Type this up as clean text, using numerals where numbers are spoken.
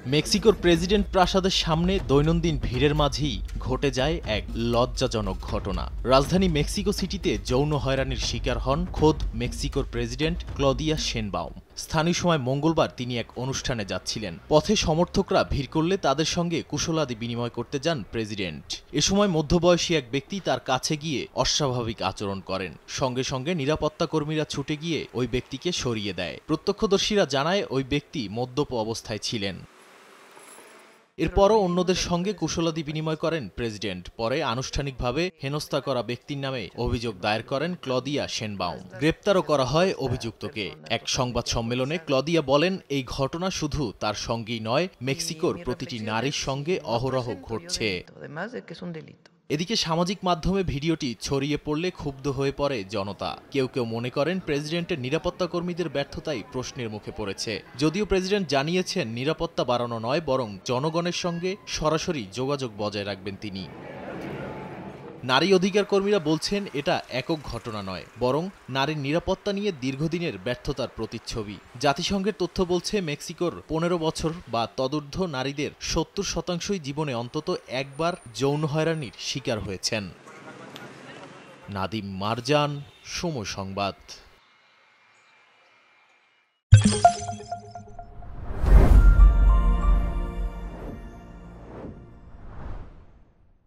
মেক্সিকোর প্রেসিডেন্ট প্রাসাদের সামনে দৈনন্দিন ভিড়ের মাঝেই ঘটে যায় এক লজ্জাজনক ঘটনা। রাজধানী মেক্সিকো সিটিতে যৌন হয়রানির শিকার হন খোদ মেক্সিকোর প্রেসিডেন্ট ক্লদিয়া শেনবাউম। স্থানীয় সময় মঙ্গলবার তিনি এক অনুষ্ঠানে যাচ্ছিলেন। পথে সমর্থকরা ভিড় করলে তাদের সঙ্গে কুশলাদি বিনিময় করতে যান প্রেসিডেন্ট। এ সময় মধ্যবয়সী এক ব্যক্তি তার কাছে গিয়ে অস্বাভাবিক আচরণ করেন। সঙ্গে সঙ্গে নিরাপত্তা কর্মীরা ছুটে গিয়ে ওই ব্যক্তিকে সরিয়ে দেয়। প্রত্যক্ষদর্শীরা জানায় ওই ব্যক্তি মদ্যপ অবস্থায় ছিলেন। এরপরও অন্যদের সঙ্গে কুশলাদি বিনিময় করেন প্রেসিডেন্ট। পরে আনুষ্ঠানিকভাবে হেনস্থা করা ব্যক্তির নামে অভিযোগ দায়ের করেন ক্লদিয়া শেনবাউম। গ্রেপ্তারও করা হয় অভিযুক্তকে। এক সংবাদ সম্মেলনে ক্লদিয়া বলেন, এই ঘটনা শুধু তার সঙ্গেই নয়, মেক্সিকোর প্রতিটি নারীর সঙ্গে অহরহ ঘটছে। এদিকে সামাজিক মাধ্যমে ভিডিওটি ছড়িয়ে পড়লে ক্ষুব্ধ হয়ে পড়ে জনতা। কেউ কেউ মনে করেন প্রেসিডেন্টের নিরাপত্তা কর্মীদের ব্যর্থতাই প্রশ্নের মুখে পড়েছে। যদিও প্রেসিডেন্ট জানিয়েছেন নিরাপত্তা বাড়ানো নয়, বরং জনগণের সঙ্গে সরাসরি যোগাযোগ বজায় রাখবেন তিনি। নারী অধিকার কর্মীরা বলছেন এটা একক ঘটনা নয়, বরং নারীর নিরাপত্তা নিয়ে দীর্ঘদিনের ব্যর্থতার প্রতিচ্ছবি। জাতিসংঘের তথ্য বলছে মেক্সিকোর 15 বছর বা তদূর্ধ্ব নারীদের 70% জীবনে অন্তত একবার যৌন হয়রানির শিকার হয়েছেন। নাদিম মারজান, সময় সংবাদ।